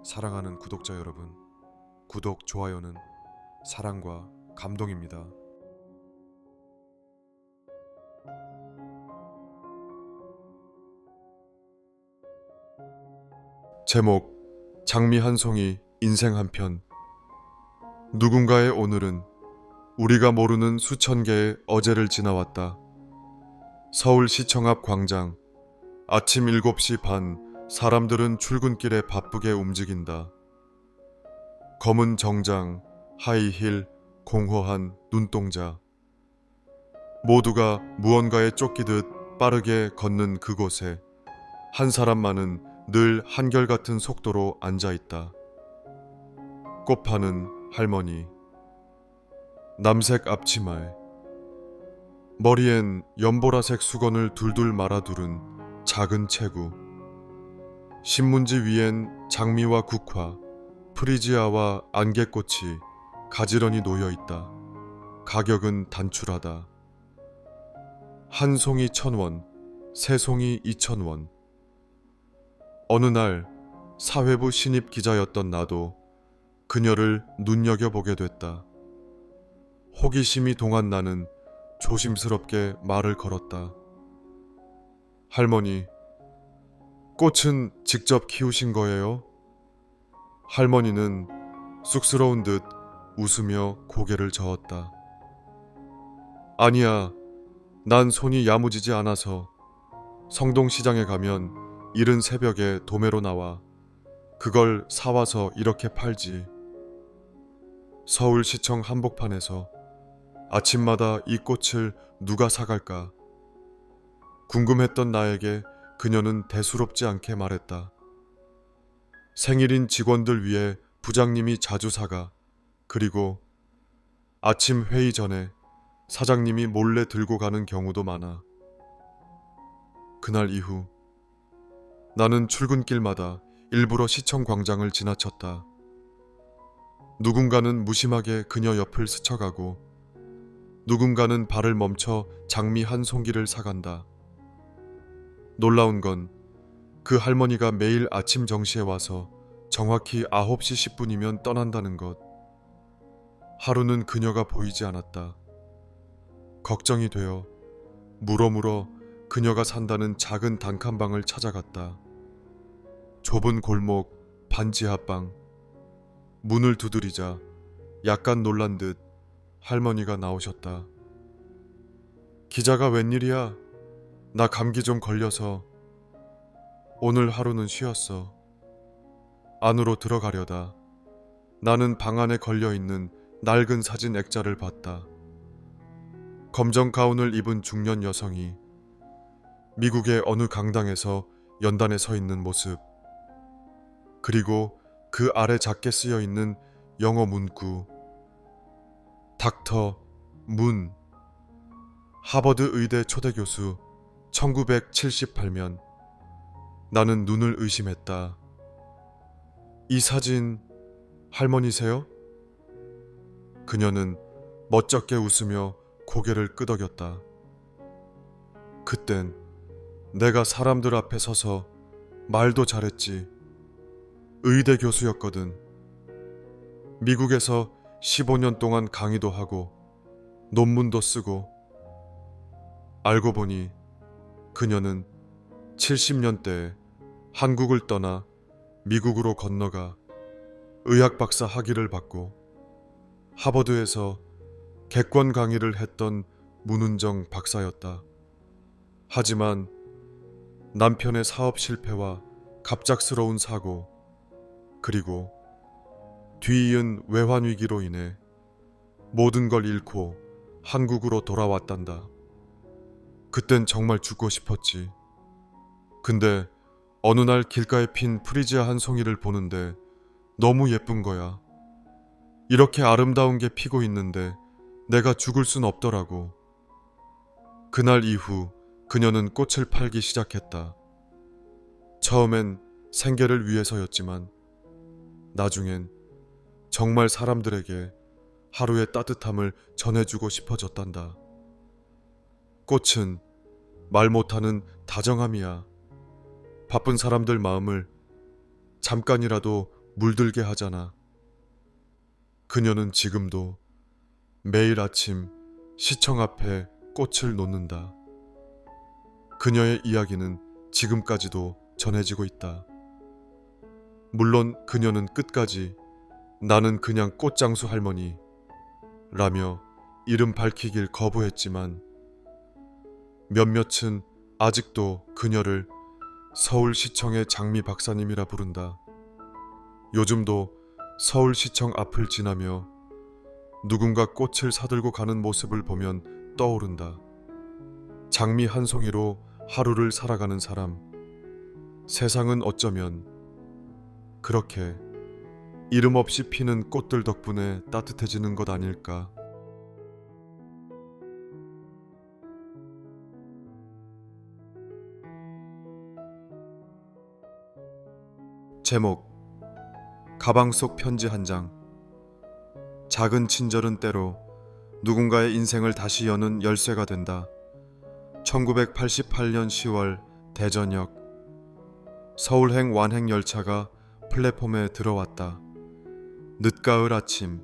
사랑하는 구독자 여러분, 구독, 좋아요는 사랑과 감동입니다. 제목, 장미 한 송이, 인생 한 편. 누군가의 오늘은 우리가 모르는 수천 개의 어제를 지나왔다. 서울시청 앞 광장, 아침 7시 반, 사람들은 출근길에 바쁘게 움직인다. 검은 정장, 하이힐, 공허한 눈동자. 모두가 무언가에 쫓기듯 빠르게 걷는 그곳에 한 사람만은 늘 한결같은 속도로 앉아있다. 꽃 파는 할머니. 남색 앞치마에 머리엔 연보라색 수건을 둘둘 말아두른 작은 체구. 신문지 위엔 장미와 국화, 프리지아와 안개꽃이 가지런히 놓여있다. 가격은 단출하다. 한 송이 1,000원, 세 송이 2,000원. 어느 날 사회부 신입 기자였던 나도 그녀를 눈여겨보게 됐다. 호기심이 동한 나는 조심스럽게 말을 걸었다. 할머니, 꽃은 직접 키우신 거예요? 할머니는 쑥스러운 듯 웃으며 고개를 저었다. 아니야, 난 손이 야무지지 않아서. 성동시장에 가면 이른 새벽에 도매로 나와. 그걸 사와서 이렇게 팔지. 서울시청 한복판에서 아침마다 이 꽃을 누가 사갈까? 궁금했던 나에게 그녀는 대수롭지 않게 말했다. 생일인 직원들 위해 부장님이 자주 사가. 그리고 아침 회의 전에 사장님이 몰래 들고 가는 경우도 많아. 그날 이후 나는 출근길마다 일부러 시청 광장을 지나쳤다. 누군가는 무심하게 그녀 옆을 스쳐가고 누군가는 발을 멈춰 장미 한 송이를 사간다. 놀라운 건 그 할머니가 매일 아침 정시에 와서 정확히 9시 10분이면 떠난다는 것. 하루는 그녀가 보이지 않았다. 걱정이 되어 물어물어 그녀가 산다는 작은 단칸방을 찾아갔다. 좁은 골목 반지하방. 문을 두드리자 약간 놀란 듯 할머니가 나오셨다. 기자가 웬일이야? 나 감기 좀 걸려서 오늘 하루는 쉬었어. 안으로 들어가려다 나는 방 안에 걸려있는 낡은 사진 액자를 봤다. 검정 가운을 입은 중년 여성이 미국의 어느 강당에서 연단에 서 있는 모습. 그리고 그 아래 작게 쓰여 있는 영어 문구. 닥터 문. 하버드 의대 초대 교수 1978년. 나는 눈을 의심했다. 이 사진 할머니세요? 그녀는 멋쩍게 웃으며 고개를 끄덕였다. 그땐 내가 사람들 앞에 서서 말도 잘했지. 의대 교수였거든. 미국에서 15년 동안 강의도 하고 논문도 쓰고. 알고 보니 그녀는 70년대에 한국을 떠나 미국으로 건너가 의학 박사 학위를 받고 하버드에서 객관 강의를 했던 문은정 박사였다. 하지만 남편의 사업 실패와 갑작스러운 사고, 그리고 뒤이은 외환 위기로 인해 모든 걸 잃고 한국으로 돌아왔단다. 그땐 정말 죽고 싶었지. 근데 어느 날 길가에 핀 프리지아 한 송이를 보는데 너무 예쁜 거야. 이렇게 아름다운 게 피고 있는데 내가 죽을 순 없더라고. 그날 이후 그녀는 꽃을 팔기 시작했다. 처음엔 생계를 위해서였지만 나중엔 정말 사람들에게 하루의 따뜻함을 전해주고 싶어졌단다. 꽃은 말 못하는 다정함이야. 바쁜 사람들 마음을 잠깐이라도 물들게 하잖아. 그녀는 지금도 매일 아침 시청 앞에 꽃을 놓는다. 그녀의 이야기는 지금까지도 전해지고 있다. 물론 그녀는 끝까지 나는 그냥 꽃장수 할머니 라며 이름 밝히길 거부했지만 몇몇은 아직도 그녀를 서울시청의 장미 박사님이라 부른다. 요즘도 서울시청 앞을 지나며 누군가 꽃을 사들고 가는 모습을 보면 떠오른다. 장미 한 송이로 하루를 살아가는 사람. 세상은 어쩌면 그렇게 이름 없이 피는 꽃들 덕분에 따뜻해지는 것 아닐까. 제목: 가방 속 편지 한 장. 작은 친절은 때로 누군가의 인생을 다시 여는 열쇠가 된다. 1988년 10월 대전역. 서울행 완행 열차가 플랫폼에 들어왔다. 늦가을 아침,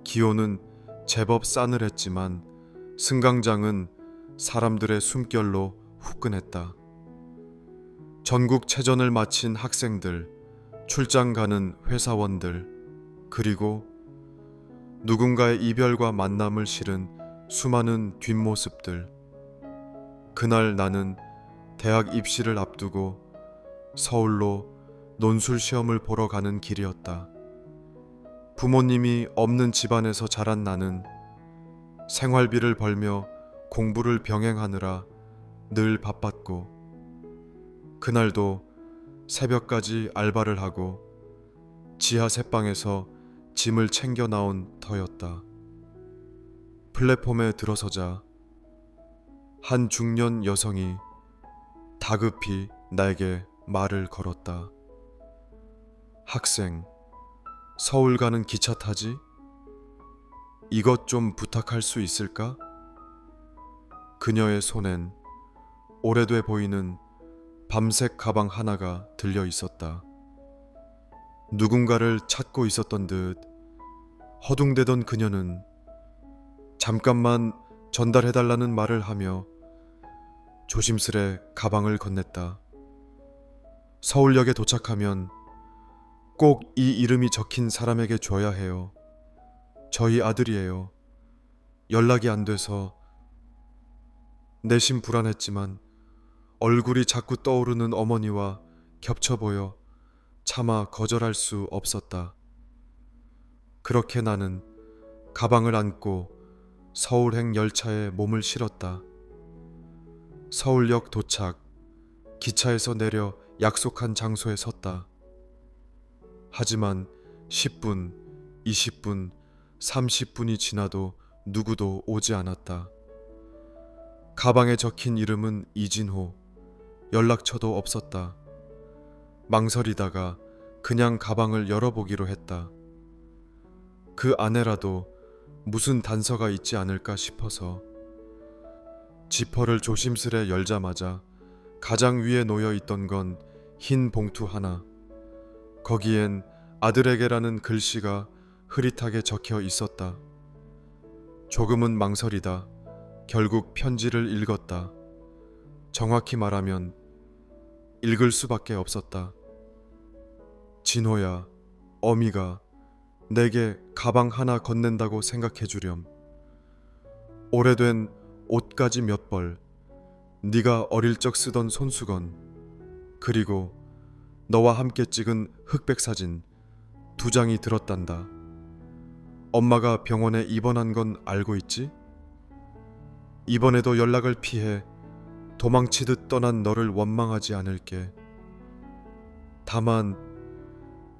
기온은 제법 싸늘했지만 승강장은 사람들의 숨결로 후끈했다. 전국체전을 마친 학생들, 출장 가는 회사원들, 그리고 누군가의 이별과 만남을 실은 수많은 뒷모습들. 그날 나는 대학 입시를 앞두고 서울로 논술 시험을 보러 가는 길이었다. 부모님이 없는 집안에서 자란 나는 생활비를 벌며 공부를 병행하느라 늘 바빴고, 그날도 새벽까지 알바를 하고 지하 새방에서 짐을 챙겨 나온 터였다. 플랫폼에 들어서자 한 중년 여성이 다급히 나에게 말을 걸었다. 학생, 서울 가는 기차 타지? 이것 좀 부탁할 수 있을까? 그녀의 손엔 오래돼 보이는 밤색 가방 하나가 들려 있었다. 누군가를 찾고 있었던 듯 허둥대던 그녀는 잠깐만 전달해달라는 말을 하며 조심스레 가방을 건넸다. 서울역에 도착하면 꼭 이 이름이 적힌 사람에게 줘야 해요. 저희 아들이에요. 연락이 안 돼서. 내심 불안했지만 얼굴이 자꾸 떠오르는 어머니와 겹쳐 보여 차마 거절할 수 없었다. 그렇게 나는 가방을 안고 서울행 열차에 몸을 실었다. 서울역 도착, 기차에서 내려 약속한 장소에 섰다. 하지만 10분, 20분, 30분이 지나도 누구도 오지 않았다. 가방에 적힌 이름은 이진호, 연락처도 없었다. 망설이다가 그냥 가방을 열어보기로 했다. 그 안에라도 무슨 단서가 있지 않을까 싶어서. 지퍼를 조심스레 열자마자 가장 위에 놓여 있던 건 흰 봉투 하나. 거기엔 아들에게라는 글씨가 흐릿하게 적혀 있었다. 조금은 망설이다 결국 편지를 읽었다. 정확히 말하면 읽을 수밖에 없었다. 진호야, 어미가 내게 가방 하나 건넨다고 생각해 주렴. 오래된 옷가지 몇 벌, 네가 어릴 적 쓰던 손수건, 그리고 너와 함께 찍은 흑백 사진 2장이 들었단다. 엄마가 병원에 입원한 건 알고 있지? 이번에도 연락을 피해 도망치듯 떠난 너를 원망하지 않을게. 다만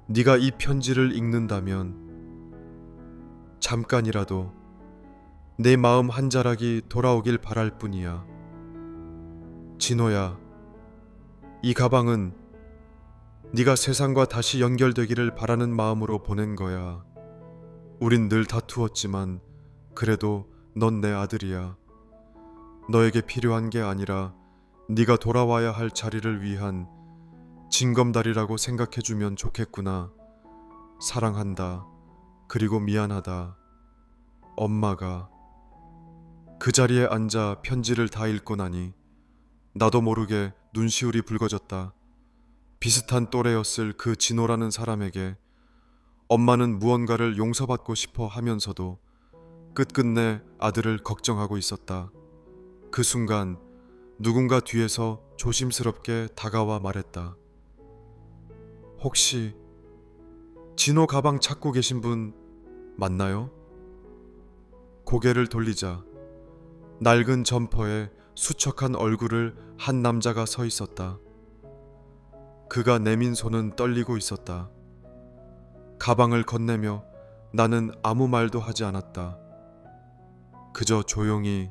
네가 이 편지를 읽는다면 잠깐이라도 내 마음 한 자락이 돌아오길 바랄 뿐이야. 진호야, 이 가방은 네가 세상과 다시 연결되기를 바라는 마음으로 보낸 거야. 우린 늘 다투었지만 그래도 넌 내 아들이야. 너에게 필요한 게 아니라 네가 돌아와야 할 자리를 위한 징검다리라고 생각해주면 좋겠구나. 사랑한다. 그리고 미안하다. 엄마가. 그 자리에 앉아 편지를 다 읽고 나니 나도 모르게 눈시울이 붉어졌다. 비슷한 또래였을 그 진호라는 사람에게 엄마는 무언가를 용서받고 싶어 하면서도 끝끝내 아들을 걱정하고 있었다. 그 순간 누군가 뒤에서 조심스럽게 다가와 말했다. 혹시 진호 가방 찾고 계신 분 맞나요? 고개를 돌리자 낡은 점퍼에 수척한 얼굴을 한 남자가 서 있었다. 그가 내민 손은 떨리고 있었다. 가방을 건네며 나는 아무 말도 하지 않았다. 그저 조용히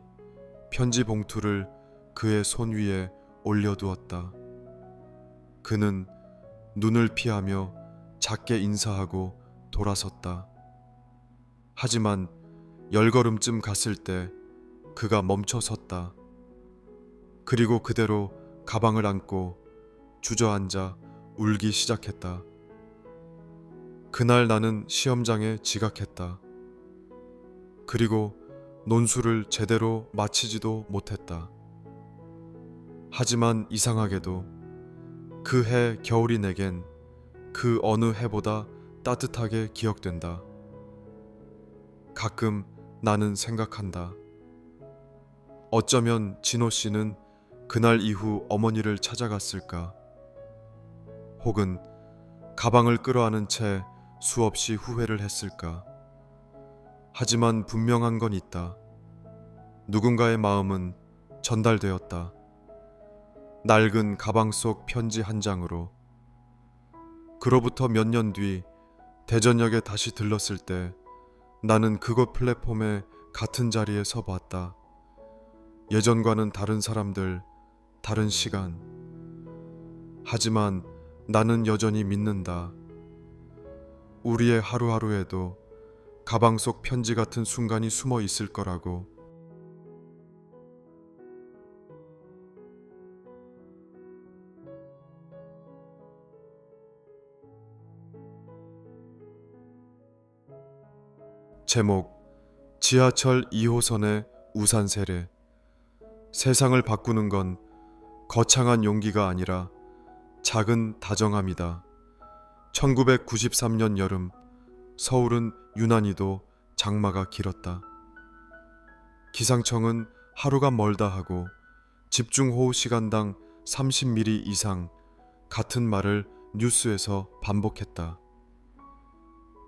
편지 봉투를 그의 손 위에 올려두었다. 그는 눈을 피하며 작게 인사하고 돌아섰다. 하지만 10걸음쯤 갔을 때 그가 멈춰 섰다. 그리고 그대로 가방을 안고 주저앉아 울기 시작했다. 그날 나는 시험장에 지각했다. 그리고 논술을 제대로 마치지도 못했다. 하지만 이상하게도 그 해 겨울이 내겐 그 어느 해보다 따뜻하게 기억된다. 가끔 나는 생각한다. 어쩌면 진호 씨는 그날 이후 어머니를 찾아갔을까? 혹은 가방을 끌어안은 채 수없이 후회를 했을까? 하지만 분명한 건 있다. 누군가의 마음은 전달되었다. 낡은 가방 속 편지 한 장으로. 그로부터 몇 년 뒤 대전역에 다시 들렀을 때 나는 그곳 플랫폼에 같은 자리에 서 봤다. 예전과는 다른 사람들, 다른 시간. 하지만 나는 여전히 믿는다. 우리의 하루하루에도 가방 속 편지 같은 순간이 숨어 있을 거라고. 제목 지하철 2호선의 우산 세례. 세상을 바꾸는 건 거창한 용기가 아니라 작은 다정함이다. 1993년 여름 서울은 유난히도 장마가 길었다. 기상청은 하루가 멀다 하고 집중호우 시간당 30mm 이상 같은 말을 뉴스에서 반복했다.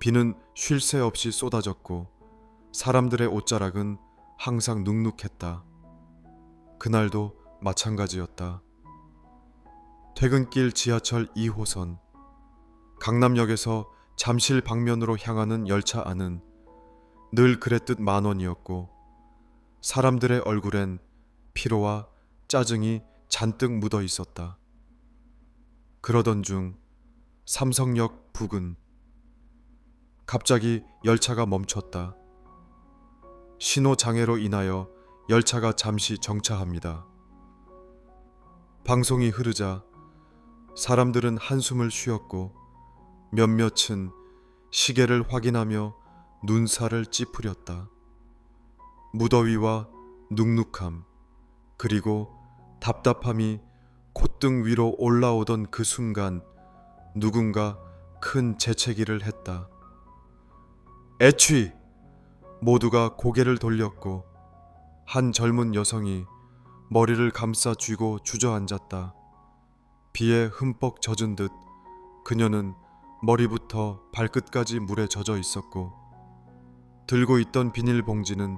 비는 쉴 새 없이 쏟아졌고 사람들의 옷자락은 항상 눅눅했다. 그날도 마찬가지였다. 퇴근길 지하철 2호선. 강남역에서 잠실 방면으로 향하는 열차 안은 늘 그랬듯 만원이었고 사람들의 얼굴엔 피로와 짜증이 잔뜩 묻어 있었다. 그러던 중 삼성역 부근. 갑자기 열차가 멈췄다. 신호 장애로 인하여 열차가 잠시 정차합니다. 방송이 흐르자 사람들은 한숨을 쉬었고 몇몇은 시계를 확인하며 눈살을 찌푸렸다. 무더위와 눅눅함 그리고 답답함이 콧등 위로 올라오던 그 순간 누군가 큰 재채기를 했다. 애취! 모두가 고개를 돌렸고 한 젊은 여성이 머리를 감싸 쥐고 주저앉았다. 비에 흠뻑 젖은 듯 그녀는 머리부터 발끝까지 물에 젖어 있었고 들고 있던 비닐봉지는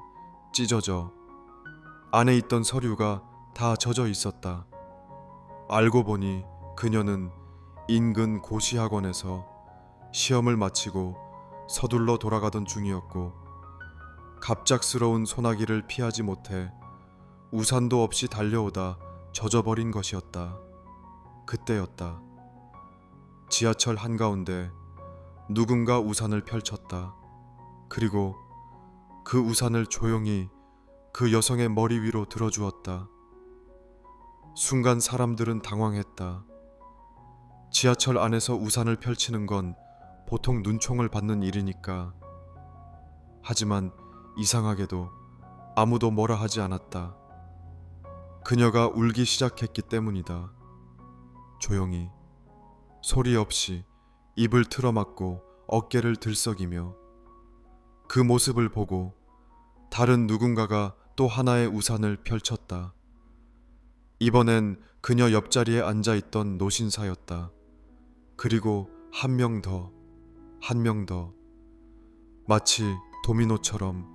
찢어져 안에 있던 서류가 다 젖어 있었다. 알고 보니 그녀는 인근 고시학원에서 시험을 마치고 서둘러 돌아가던 중이었고 갑작스러운 소나기를 피하지 못해 우산도 없이 달려오다 젖어버린 것이었다. 그때였다. 지하철 한가운데 누군가 우산을 펼쳤다. 그리고 그 우산을 조용히 그 여성의 머리 위로 들어주었다. 순간 사람들은 당황했다. 지하철 안에서 우산을 펼치는 건 보통 눈총을 받는 일이니까. 하지만 이상하게도 아무도 뭐라 하지 않았다. 그녀가 울기 시작했기 때문이다. 조용히, 소리 없이 입을 틀어막고 어깨를 들썩이며. 그 모습을 보고 다른 누군가가 또 하나의 우산을 펼쳤다. 이번엔 그녀 옆자리에 앉아있던 노신사였다. 그리고 한 명 더, 한 명 더. 마치 도미노처럼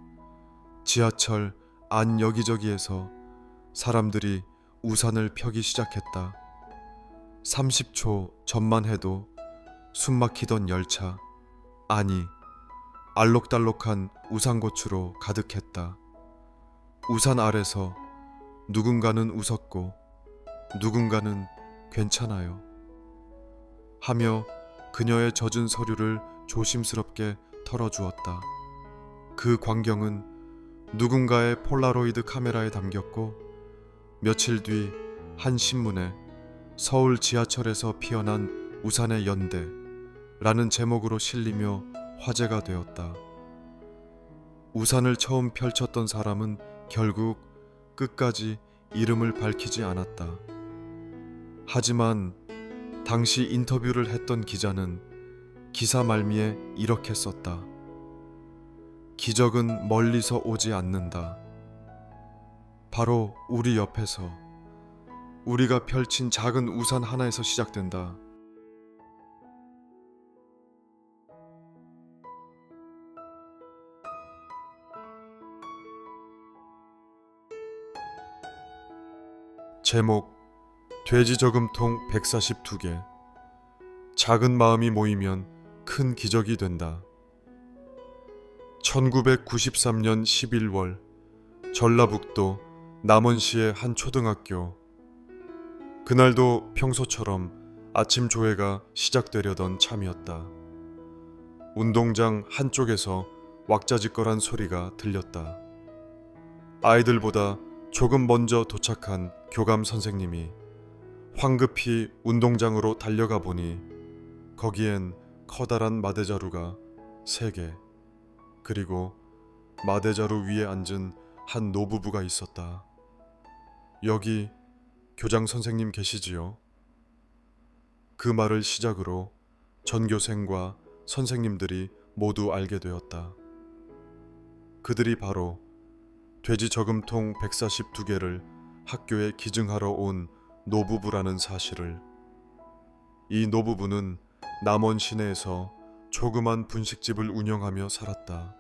지하철 안 여기저기에서 사람들이 우산을 펴기 시작했다. 30초 전만 해도 숨막히던 열차, 아니 알록달록한 우산고추로 가득했다. 우산 아래서 누군가는 웃었고 누군가는 괜찮아요 하며 그녀의 젖은 서류를 조심스럽게 털어주었다. 그 광경은 누군가의 폴라로이드 카메라에 담겼고 며칠 뒤 한 신문에 서울 지하철에서 피어난 우산의 연대라는 제목으로 실리며 화제가 되었다. 우산을 처음 펼쳤던 사람은 결국 끝까지 이름을 밝히지 않았다. 하지만 당시 인터뷰를 했던 기자는 기사 말미에 이렇게 썼다. 기적은 멀리서 오지 않는다. 바로 우리 옆에서, 우리가 펼친 작은 우산 하나에서 시작된다. 제목: 돼지 저금통 142개. 작은 마음이 모이면 큰 기적이 된다. 1993년 11월 전라북도 남원시의 한 초등학교. 그날도 평소처럼 아침 조회가 시작되려던 참이었다. 운동장 한쪽에서 왁자지껄한 소리가 들렸다. 아이들보다 조금 먼저 도착한 교감 선생님이 황급히 운동장으로 달려가 보니 거기엔 커다란 마대자루가 3개, 그리고 마대자루 위에 앉은 한 노부부가 있었다. 여기 교장 선생님 계시지요? 그 말을 시작으로 전교생과 선생님들이 모두 알게 되었다. 그들이 바로 돼지 저금통 142개를 학교에 기증하러 온 노부부라는 사실을. 이 노부부는 남원 시내에서 조그만 분식집을 운영하며 살았다.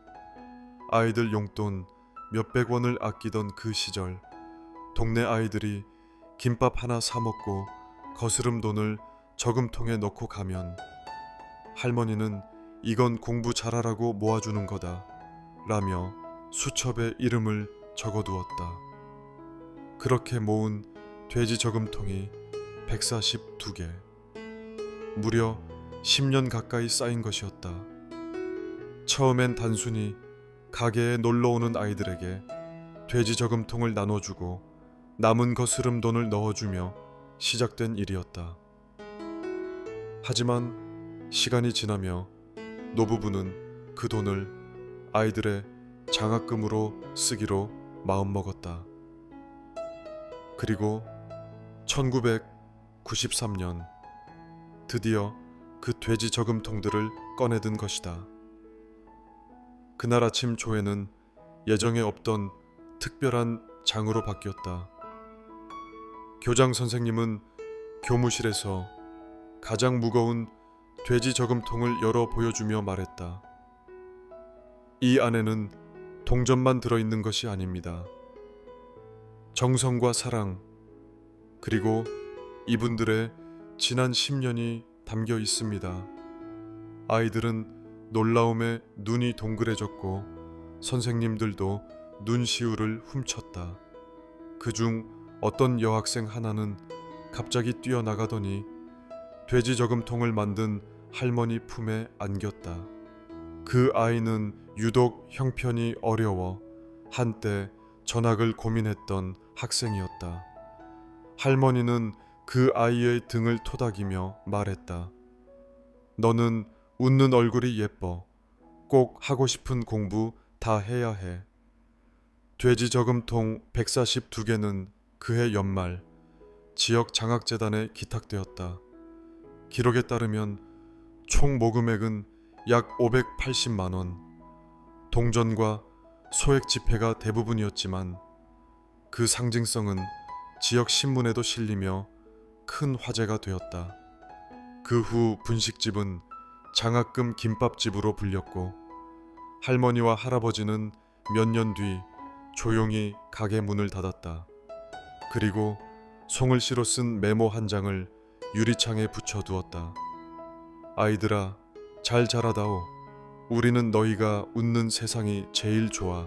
아이들 용돈 몇백 원을 아끼던 그 시절, 동네 아이들이 김밥 하나 사 먹고 거스름 돈을 저금통에 넣고 가면 할머니는 이건 공부 잘하라고 모아주는 거다 라며 수첩에 이름을 적어두었다. 그렇게 모은 돼지 저금통이 142개. 무려 10년 가까이 쌓인 것이었다. 처음엔 단순히 가게에 놀러오는 아이들에게 돼지 저금통을 나눠주고 남은 거스름 돈을 넣어주며 시작된 일이었다. 하지만 시간이 지나며 노부부는 그 돈을 아이들의 장학금으로 쓰기로 마음먹었다. 그리고 1993년 드디어 그 돼지 저금통들을 꺼내든 것이다. 그날 아침 조회는 예정에 없던 특별한 장으로 바뀌었다. 교장 선생님은 교무실에서 가장 무거운 돼지 저금통을 열어 보여주며 말했다. 이 안에는 동전만 들어있는 것이 아닙니다. 정성과 사랑, 그리고 이분들의 지난 10년이 담겨 있습니다. 아이들은 놀라움에 눈이 동그래졌고 선생님들도 눈시울을 훔쳤다. 그중 어떤 여학생 하나는 갑자기 뛰어나가더니 돼지 저금통을 만든 할머니 품에 안겼다. 그 아이는 유독 형편이 어려워 한때 전학을 고민했던 학생이었다. 할머니는 그 아이의 등을 토닥이며 말했다. 너는 웃는 얼굴이 예뻐. 꼭 하고 싶은 공부 다 해야 해. 돼지 저금통 142개는 그해 연말 지역 장학재단에 기탁되었다. 기록에 따르면 총 모금액은 약 580만 원. 동전과 소액 지폐가 대부분이었지만 그 상징성은 지역 신문에도 실리며 큰 화제가 되었다. 그 후 분식집은 장학금 김밥집으로 불렸고 할머니와 할아버지는 몇 년 뒤 조용히 가게 문을 닫았다. 그리고 송을씨로 쓴 메모 한 장을 유리창에 붙여두었다. 아이들아, 잘 자라다오. 우리는 너희가 웃는 세상이 제일 좋아.